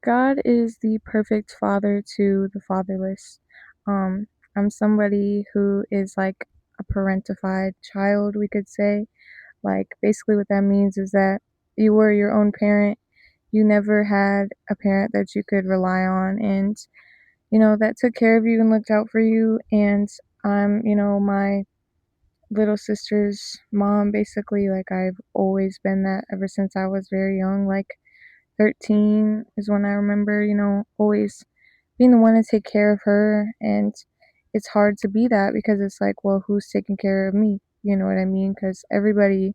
God is the perfect father to the fatherless. Um, I'm somebody who is like a parentified child, we could say. Like, basically, what that means is that you were your own parent. You never had a parent that you could rely on, and that took care of you and looked out for you. And I'm my little sister's mom, basically. Like, I've always been that ever since I was very young. Like, 13 is when I remember, always being the one to take care of her. And it's hard to be that because it's like, well, who's taking care of me? You know what I mean? Because everybody,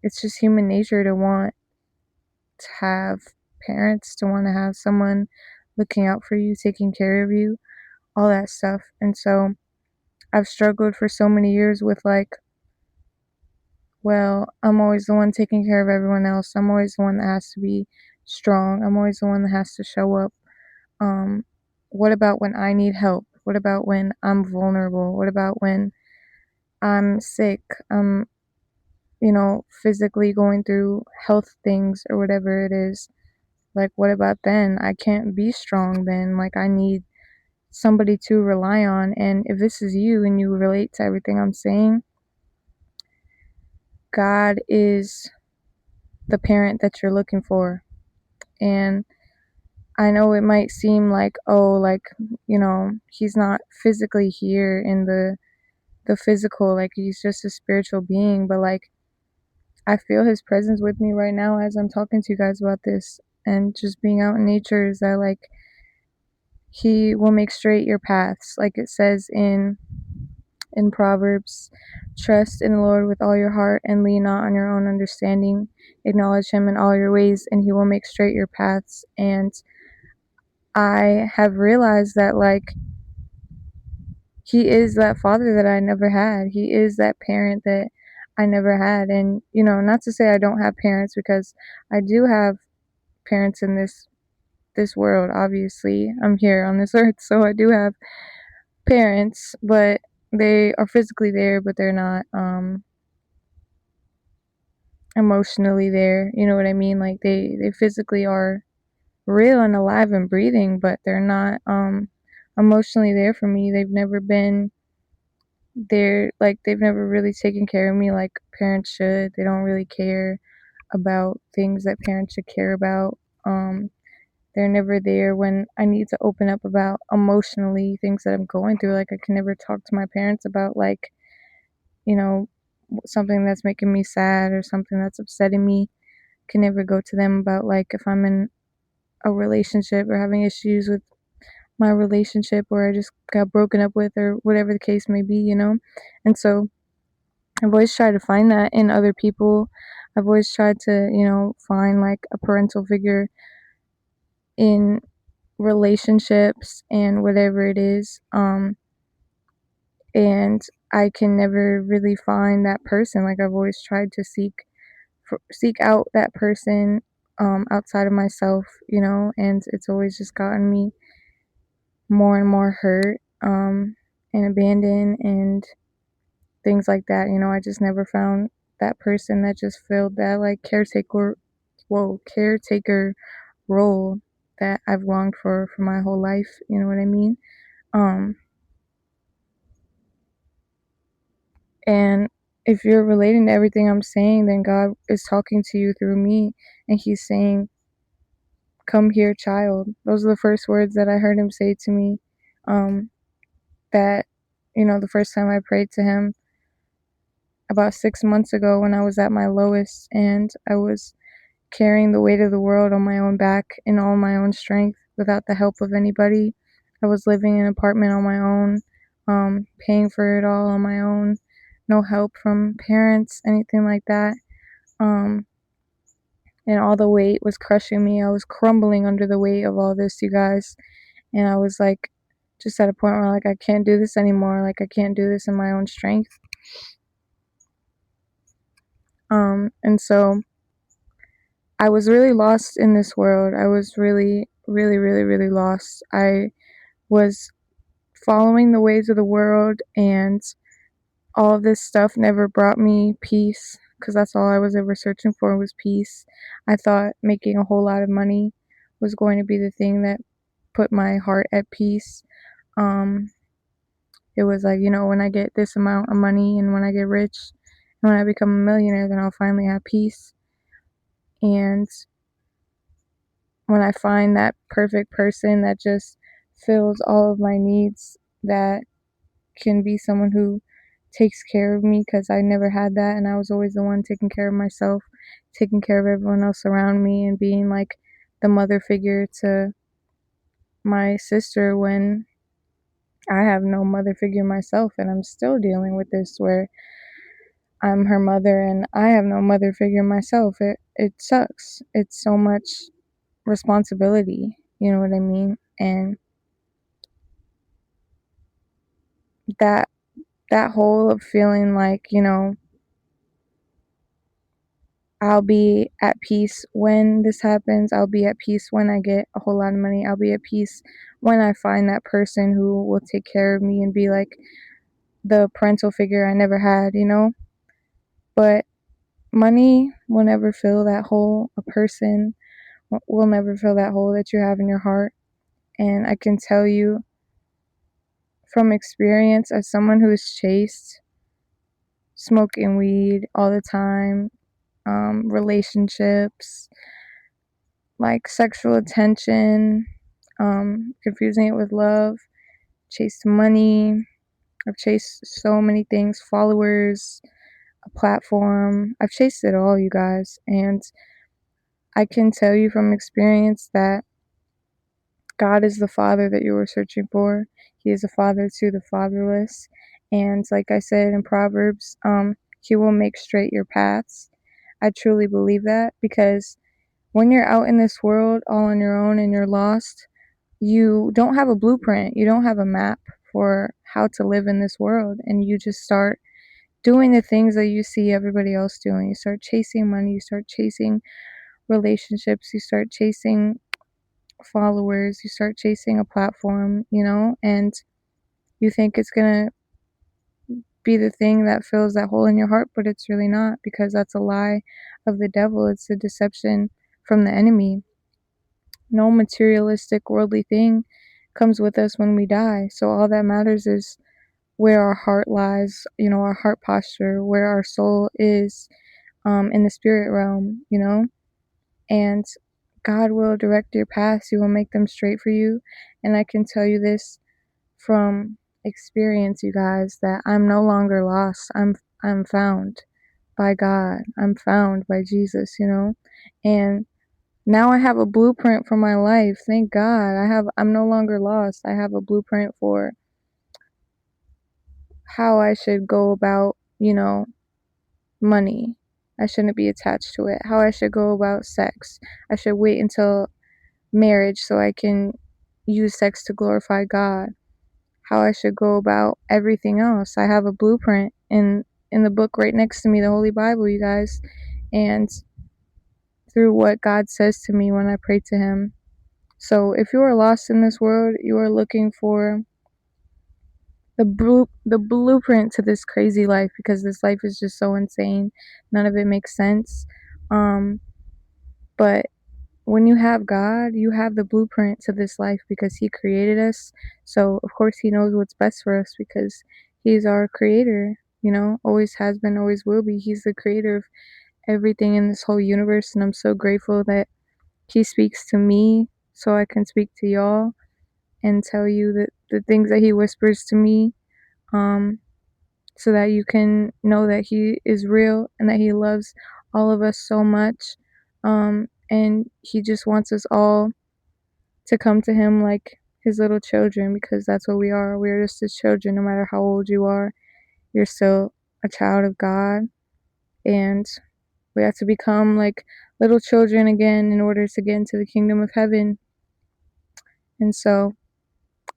it's just human nature to want to have parents, to want to have someone looking out for you, taking care of you, all that stuff. And so I've struggled for so many years with like, well, I'm always the one taking care of everyone else. I'm always the one that has to be strong. I'm always the one that has to show up. Um, what about when I need help? What about when I'm vulnerable? What about when I'm sick? Physically going through health things or whatever it is. Like, what about then? I can't be strong then. Like, I need somebody to rely on. And if this is you and you relate to everything I'm saying, God is the parent that you're looking for. And I know it might seem like, oh, like, he's not physically here in the physical, like he's just a spiritual being, but like I feel his presence with me right now as I'm talking to you guys about this. And just being out in nature is that like he will make straight your paths, like it says in Proverbs. Trust in the Lord with all your heart and lean not on your own understanding. Acknowledge him in all your ways and he will make straight your paths. And I have realized that like he is that father that I never had. He is that parent that I never had. And not to say I don't have parents, because I do have parents in this world. Obviously, I'm here on this earth, so I do have parents, but they are physically there, but they're not emotionally there. You know what I mean? Like they physically are real and alive and breathing, but they're not emotionally there for me. They've never been there. Like, they've never really taken care of me like parents should. They don't really care about things that parents should care about. They're never there when I need to open up about emotionally things that I'm going through. Like, I can never talk to my parents about like, you know, something that's making me sad or something that's upsetting me. Can never go to them about like if I'm in a relationship or having issues with my relationship, or I just got broken up with, or whatever the case may be. And so I've always tried to find that in other people. I've always tried to, find like a parental figure in relationships and whatever it is. And I can never really find that person. Like, I've always tried to seek out that person outside of myself, and it's always just gotten me more and more hurt and abandoned and things like that. I just never found that person that just filled that like caretaker role that I've longed for my whole life. You know what I mean? Um, and if you're relating to everything I'm saying, then God is talking to you through me, and He's saying, "Come here, child." Those are the first words that I heard Him say to me. That the first time I prayed to Him about 6 months ago, when I was at my lowest and I was carrying the weight of the world on my own back in all my own strength without the help of anybody. I was living in an apartment on my own, paying for it all on my own, no help from parents, anything like that. Um, and all the weight was crushing me. I was crumbling under the weight of all this, you guys. And I was like, just at a point where like I can't do this anymore. Like, I can't do this in my own strength. And so I was really lost in this world. I was really, really, really, really lost. I was following the ways of the world, and all of this stuff never brought me peace, because that's all I was ever searching for was peace. I thought making a whole lot of money was going to be the thing that put my heart at peace. Um, it was like, when I get this amount of money and when I get rich and when I become a millionaire, then I'll finally have peace. And when I find that perfect person that just fills all of my needs, that can be someone who takes care of me, because I never had that, and I was always the one taking care of myself, taking care of everyone else around me, and being like the mother figure to my sister when I have no mother figure myself, and I'm still dealing with this where I'm her mother and I have no mother figure myself. It sucks. It's so much responsibility, you know what I mean? And that that whole of feeling like, I'll be at peace when this happens. I'll be at peace when I get a whole lot of money. I'll be at peace when I find that person who will take care of me and be like the parental figure I never had. But money will never fill that hole. A person will never fill that hole that you have in your heart. And I can tell you from experience, as someone who is chased, smoking weed all the time, relationships, like sexual attention, confusing it with love, chased money. I've chased so many things, followers, a platform. I've chased it all, you guys. And I can tell you from experience that God is the father that you were searching for. He is a father to the fatherless. And like I said in Proverbs, he will make straight your paths. I truly believe that, because when you're out in this world all on your own and you're lost, you don't have a blueprint. You don't have a map for how to live in this world. And you just start doing the things that you see everybody else doing. You start chasing money. You start chasing relationships. You start chasing followers. You start chasing a platform, and you think it's going to be the thing that fills that hole in your heart, but it's really not, because that's a lie of the devil. It's a deception from the enemy. No materialistic worldly thing comes with us when we die. So all that matters is where our heart lies, our heart posture, where our soul is, in the spirit realm. And God will direct your paths. He will make them straight for you. And I can tell you this from experience, you guys, that I'm no longer lost. I'm found by God. I'm found by Jesus. And now I have a blueprint for my life. Thank God. I'm no longer lost. I have a blueprint for how I should go about, money. I shouldn't be attached to it. How I should go about sex. I should wait until marriage so I can use sex to glorify God. How I should go about everything else. I have a blueprint in the book right next to me, the Holy Bible, you guys. And through what God says to me when I pray to him. So if you are lost in this world, you are looking for the blueprint to this crazy life, because this life is just so insane. None of it makes sense. But when you have God, you have the blueprint to this life, because he created us. So of course he knows what's best for us, because he's our creator, always has been, always will be. He's the creator of everything in this whole universe. And I'm so grateful that he speaks to me so I can speak to y'all and tell you that the things that he whispers to me, um, so that you can know that he is real and that he loves all of us so much. And he just wants us all to come to him like his little children, because that's what we are. We're just his children. No matter how old you are, you're still a child of God. And we have to become like little children again in order to get into the kingdom of heaven. And so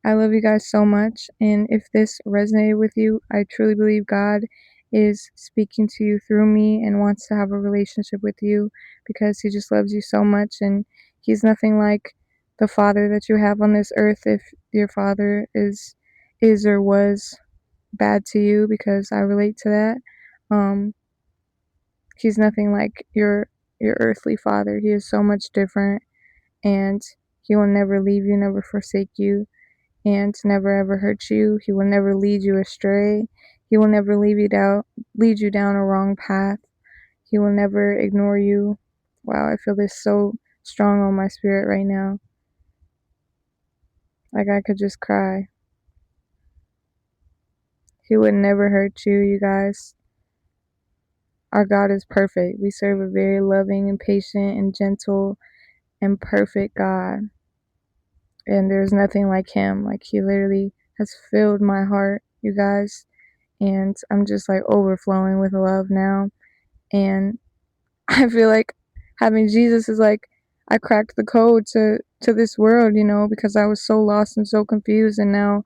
I love you guys so much. And if this resonated with you, I truly believe God is speaking to you through me and wants to have a relationship with you, because he just loves you so much. And he's nothing like the father that you have on this earth. If your father is or was bad to you, because I relate to that. He's nothing like your earthly father. He is so much different. and He will never leave you, never forsake you, and never ever hurt you. He will never lead you astray. He will never lead you down a wrong path. He will never ignore you. Wow, I feel this so strong on my spirit right now. Like I could just cry. He would never hurt you, you guys. Our God is perfect. We serve a very loving and patient and gentle and perfect God. And there's nothing like Him. Like He literally has filled my heart, you guys. And I'm just like overflowing with love now. And I feel like having Jesus is like I cracked the code to this world, because I was so lost and so confused, and now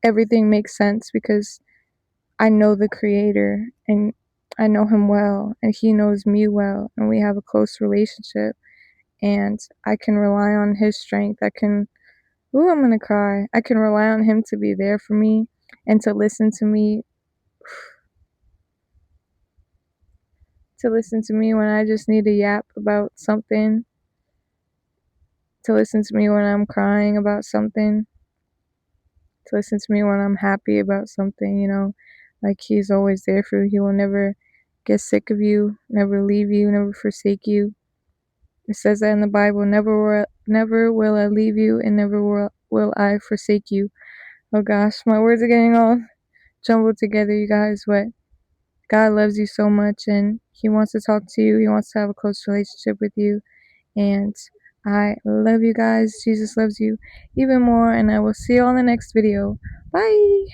everything makes sense because I know the Creator, and I know Him well, and He knows me well, and we have a close relationship, and I can rely on His strength. I'm gonna cry. I can rely on Him to be there for me and to listen to me when I just need a yap about something, to listen to me when I'm crying about something, to listen to me when I'm happy about something. Like He's always there for you. He will never get sick of you, never leave you, never forsake you. It says that in the Bible, never will I leave you, and never will I forsake you. Oh gosh, my words are getting all jumbled together, you guys, but God loves you so much, and He wants to talk to you. He wants to have a close relationship with you. And I love you guys. Jesus loves you even more, and I will see you on the next video. Bye!